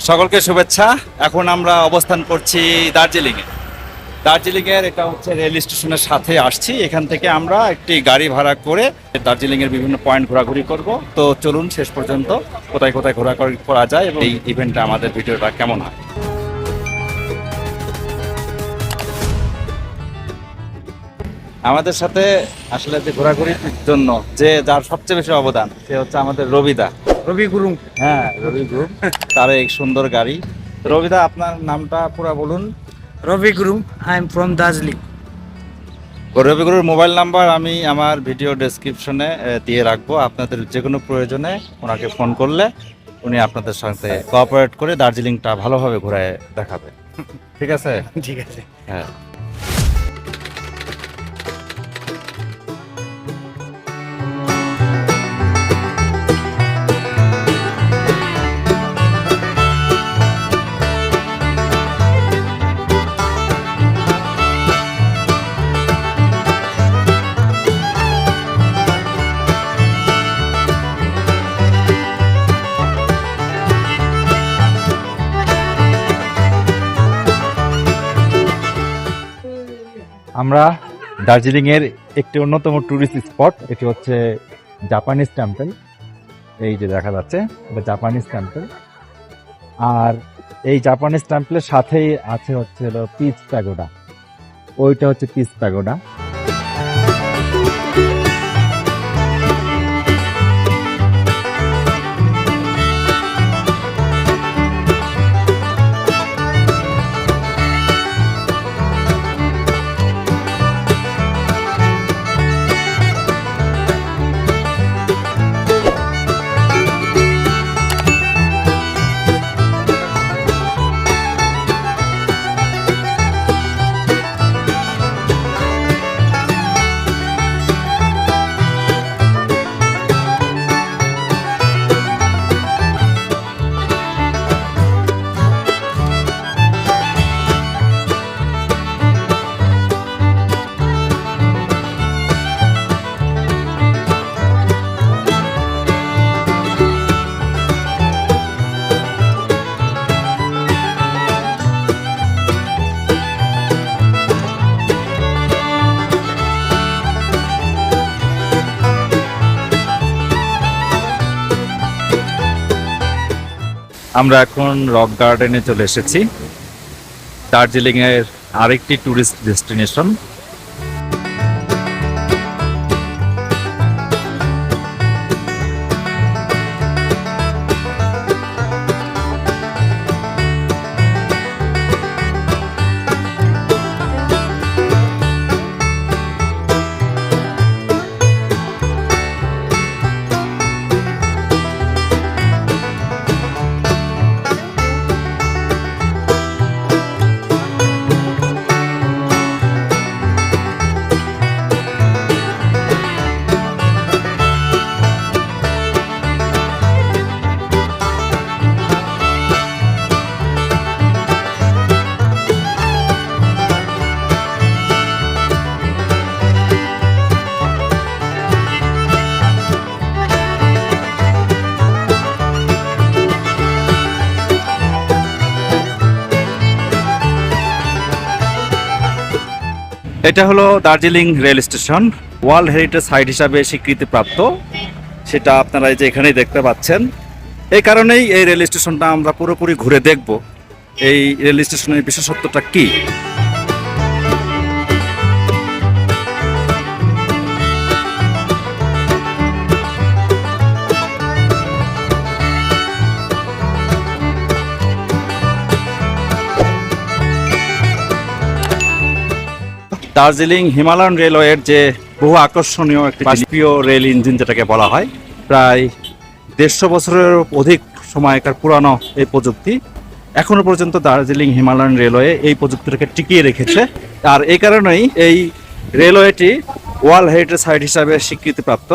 সকলকে শুভেচ্ছা। এখন আমরা অবস্থান করছি দার্জিলিংয়ের এটা হচ্ছে রেল স্টেশনের সাথে আসছি। এখান থেকে আমরা একটি গাড়ি ভাড়া করে দার্জিলিংয়ের বিভিন্ন পয়েন্ট ঘোরাঘুরি করব। তো চলুন শেষ পর্যন্ত কোথায় কোথায় ঘোরাঘুরি করা যায় এবং এই ইভেন্টটা আমাদের ভিডিওটা কেমন হয়। আমাদের সাথে আসলে যে ঘোরাঘুরির জন্য যার সবচেয়ে বেশি অবদান সে হচ্ছে আমাদের রবিদা। রবি গুরু। হ্যাঁ, রবি গ্রুপ, তার এক সুন্দর গাড়ি। রবিদা, আপনার নামটা পুরো বলুন। রবি গুরু, আই এম ফ্রম দার্জিলিং। রবি গুরুর মোবাইল নাম্বার আমি আমার ভিডিও ডেসক্রিপশনে দিয়ে রাখবো। আপনাদের যে কোনো প্রয়োজনে ওনাকে ফোন করলে উনি আপনাদের সাথে কোঅপারেট করে দার্জিলিংটা ভালোভাবে ঘুরায় দেখাবে। ঠিক আছে? ঠিক আছে। হ্যাঁ। আমরা দার্জিলিংয়ের একটি অন্যতম ট্যুরিস্ট স্পট, এটি হচ্ছে জাপানিজ টেম্পল। এই যে দেখা যাচ্ছে এটা জাপানিজ টেম্পল। আর এই জাপানিজ টেম্পলের সাথেই আছে হচ্ছে পিস প্যাগোডা। ওইটা হচ্ছে পিস প্যাগোডা। আমরা এখন রক গার্ডেনে চলে এসেছি, দার্জিলিংয়ের আরেকটি ট্যুরিস্ট ডেস্টিনেশন। এটা হলো Darjeeling rail station, world heritage site হিসাবে স্বীকৃতিপ্রাপ্ত। সেটা আপনারা এই যে এখানেই দেখতে পাচ্ছেন। এই কারণেই এই রেল স্টেশনটা আমরা পুরোপুরি ঘুরে দেখব এই রেল স্টেশনের বিশেষত্বটা কি। দার্জিলিং হিমালয়ান রেলওয়ের যে বহু আকর্ষণীয় একটি বাষ্পীয় রেল ইঞ্জিন যেটাকে বলা হয়, প্রায় 150 বছরের অধিক সময়কার পুরানো এই প্রযুক্তি এখনো পর্যন্ত দার্জিলিং হিমালয়ান রেলওয়ে এই প্রযুক্তিটাকে টিকিয়ে রেখেছে। আর এই কারণেই এই রেলওয়েটি ওয়ার্ল্ড হেরিটেজ সাইট হিসাবে স্বীকৃতিপ্রাপ্ত।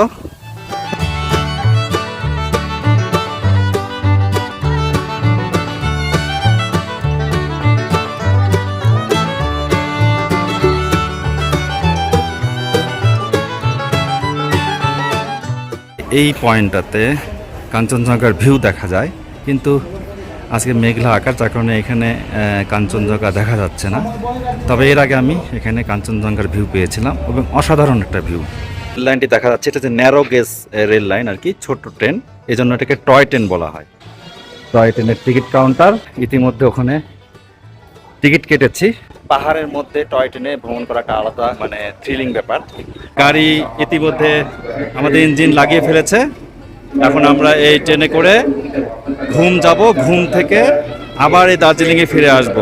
এই পয়েন্টটাতে কাঞ্চনজঙ্ঘার ভিউ দেখা যায়, কিন্তু আজকে মেঘলা আকাশ, যার কারণে এখানে কাঞ্চনজঙ্ঘা দেখা যাচ্ছে না। তবে এর আগে আমি এখানে কাঞ্চনজঙ্ঘার ভিউ পেয়েছিলাম এবং অসাধারণ একটা ভিউ। রেল লাইনটি দেখা যাচ্ছে, এটা হচ্ছে ন্যারো গেজ রেল লাইন আর কি, ছোট্ট ট্রেন, এই জন্য এটাকে টয় ট্রেন বলা হয়। টয় ট্রেনের টিকিট কাউন্টার, ইতিমধ্যে ওখানে টিকিট কেটেছি। পাহাড়ের মধ্যে টয় ট্রেনে ভ্রমণ করা একটা আলাদা মানে থ্রিলিং ব্যাপার। গাড়ি ইতিমধ্যে আমাদের ইঞ্জিন লাগিয়ে ফেলেছে। এখন আমরা এই ট্রেনে করে ঘুম যাব, ঘুম থেকে আবার এই দার্জিলিংয়ে ফিরে আসব।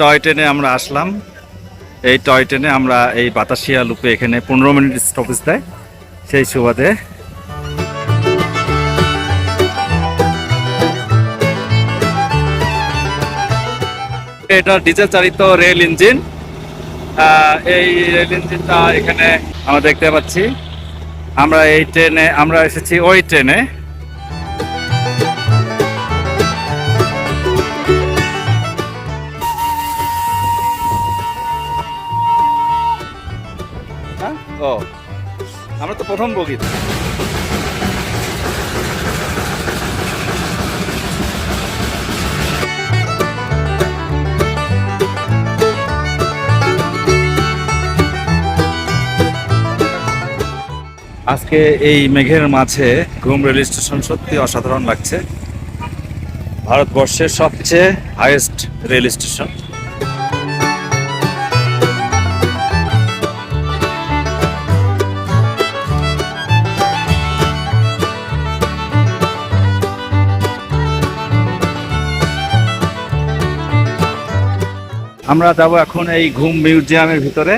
টয় ট্রেনে আমরা আসলাম। এই টয় ট্রেনে আমরা এই বাতাসিয়া লুপে এখানে 15 মিনিট স্টপেজ দেয়, সেই সুবাদে এটা ডিজেল চালিত রেল ইঞ্জিন। এই রেল ইঞ্জিনটা এখানে আমরা দেখতে পাচ্ছি। আমরা এই ট্রেনে আমরা এসেছি ওই ট্রেনে। ও, আমরা তো প্রথম বগিতে। আজকে এই মেঘের মাঝে ঘুম রেল স্টেশন সত্যি অসাধারণ লাগছে। ভারতবর্ষের সবচেয়ে হাইয়েস্ট রেল স্টেশন। আমরা যাব এখন এই ঘুম মিউজিয়ামের ভিতরে।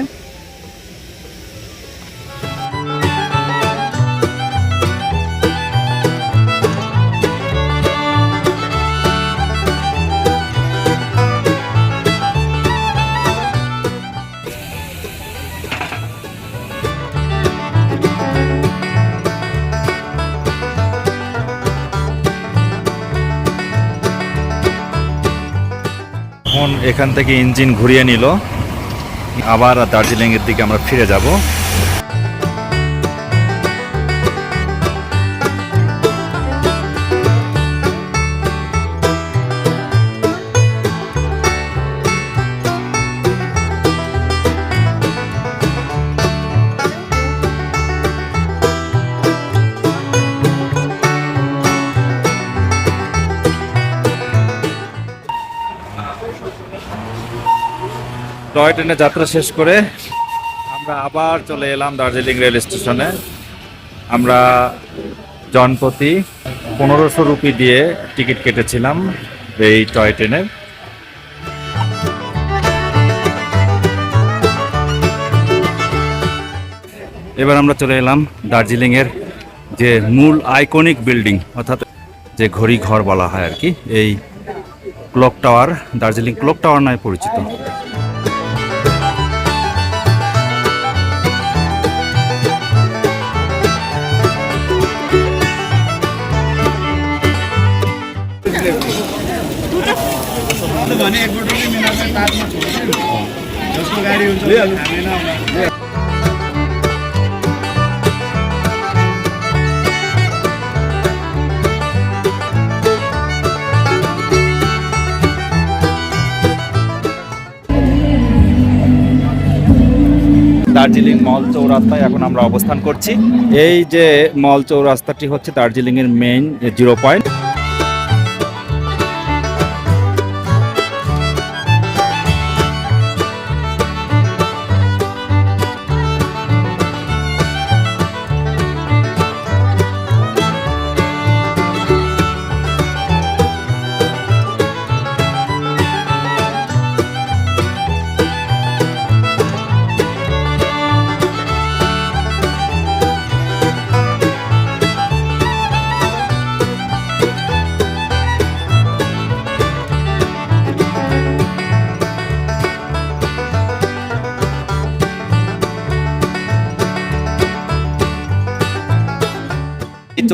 এখন এখান থেকে ইঞ্জিন ঘুরিয়ে নিল, আবার দার্জিলিং এর দিকে আমরা ফিরে যাব। টয় ট্রেনে যাত্রা শেষ করে আমরা আবার চলে এলাম দার্জিলিং রেল স্টেশনে। আমরা জনপ্রতি 1500 রুপি দিয়ে টিকিট কেটেছিলাম এই টয় ট্রেনের। এবার আমরা চলে এলাম দার্জিলিংয়ের যে মূল আইকনিক বিল্ডিং, অর্থাৎ যে ঘড়ি ঘর বলা হয় আর কি, এই clock tower, Darjeeling clock tower নামে পরিচিত। দার্জিলিং মল চৌরাস্তায় এখন আমরা অবস্থান করছি। এই যে মল চৌরাস্তাটি হচ্ছে দার্জিলিং এর মেইন জিরো পয়েন্ট।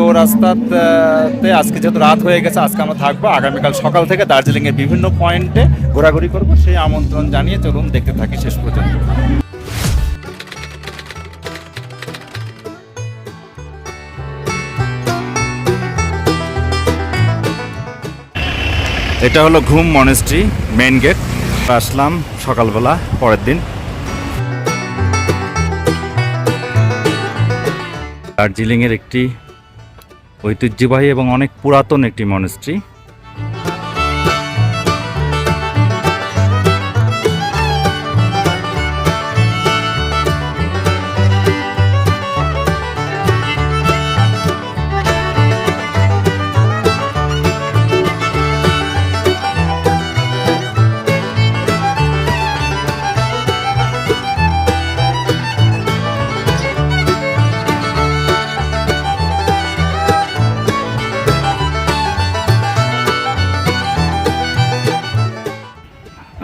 চৌরাস্তাতে আজকে যেহেতু রাত হয়ে গেছে, আজকে আমরা থাকবো। আগামীকাল সকাল থেকে দার্জিলিংয়ের বিভিন্ন পয়েন্টে ঘোরাঘুরি করবো, সেই আমন্ত্রণ জানিয়ে চলুন দেখতে থাকি শেষ পর্যন্ত। এটা হলো ঘুম মনেস্ট্রি মেইন গেট। আসলাম সকালবেলা পরের দিন। দার্জিলিংয়ের একটি ঐতিহ্যবাহী এবং অনেক পুরাতন একটি মনেস্ট্রি।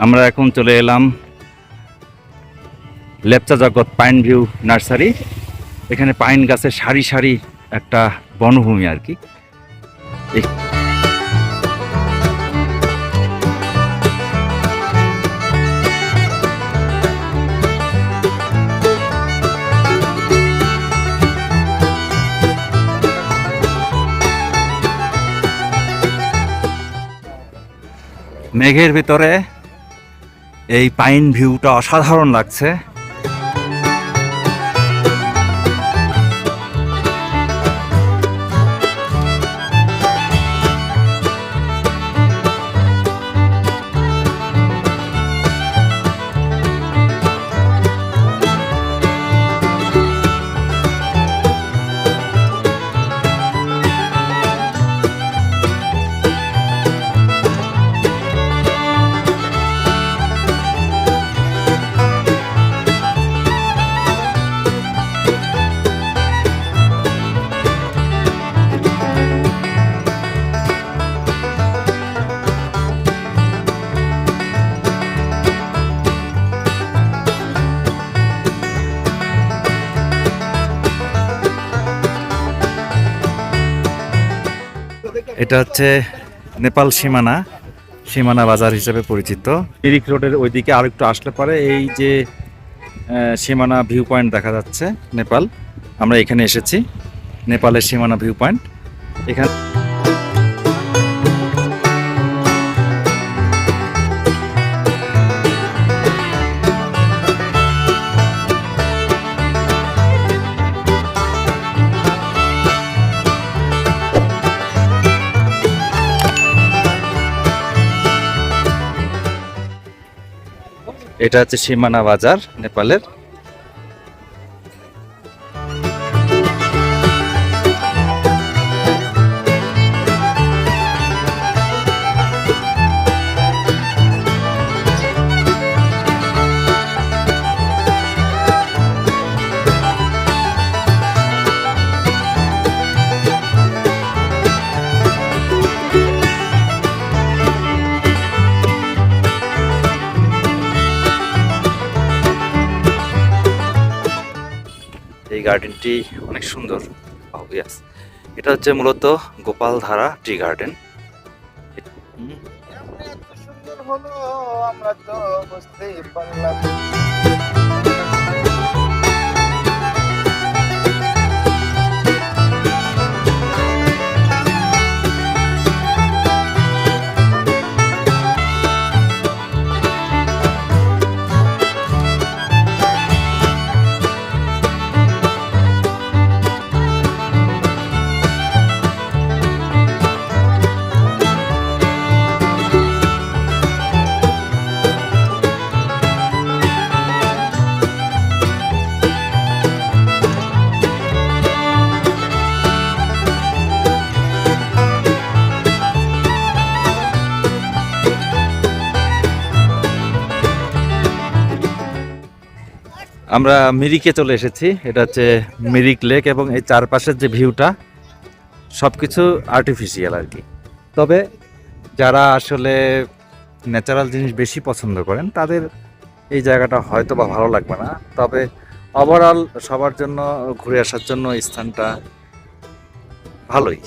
আমরা এখন চলে এলাম লেপচা জগৎ পাইন ভিউ নার্সারি। এখানে পাইন গাছের সারি সারি একটা বনভূমি আর কি। মেঘের ভিতরে এই পাইন ভিউটা অসাধারণ লাগছে। এটা হচ্ছে নেপাল সীমানা বাজার হিসেবে পরিচিত। মিরিক রোডের ওইদিকে আর একটু আসলে পরে এই যে সীমানা ভিউ পয়েন্ট দেখা যাচ্ছে নেপাল। আমরা এখানে এসেছি, নেপালের সীমানা ভিউ পয়েন্ট। এখানে এটা হচ্ছে সীমানা বাজার নেপালের। এই গার্ডেনটি অনেক সুন্দর, অবভিয়াস। এটা হচ্ছে মূলত গোপালধারা টি গার্ডেন। সুন্দর হলো আমরা তো বুঝতে পারলাম। আমরা মিরিকে চলে এসেছি। এটা হচ্ছে মিরিক লেক এবং এই চারপাশের যে ভিউটা সবকিছু আর্টিফিশিয়াল আর কি। তবে যারা আসলে ন্যাচারাল জিনিস বেশি পছন্দ করেন তাদের এই জায়গাটা হয়তো বা ভালো লাগবে না। তবে ওভারঅল সবার জন্য ঘুরে আসার জন্য এই স্থানটা ভালোই।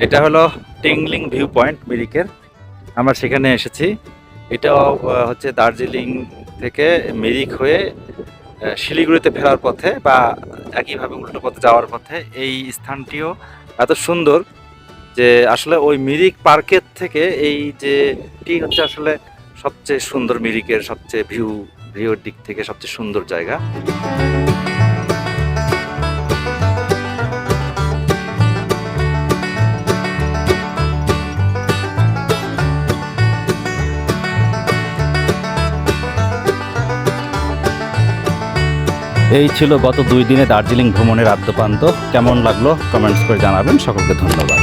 এটা হলো টিংলিং ভিউ পয়েন্ট মিরিকের। আমরা সেখানে এসেছি। এটাও হচ্ছে দার্জিলিং থেকে মিরিক হয়ে শিলিগুড়িতে ফেরার পথে বা একইভাবে উল্টো পথে যাওয়ার পথে। এই স্থানটিও এত সুন্দর যে আসলে ওই মিরিক পার্কের থেকে এই যেটি হচ্ছে আসলে সবচেয়ে সুন্দর, মিরিকের সবচেয়ে ভিউর দিক থেকে সবচেয়ে সুন্দর জায়গা। এই ছিল গত 2 দিনে দার্জিলিং ভ্রমণের আদ্যপান্ত। কেমন লাগলো কমেন্টস করে জানাবেন। সকলকে ধন্যবাদ।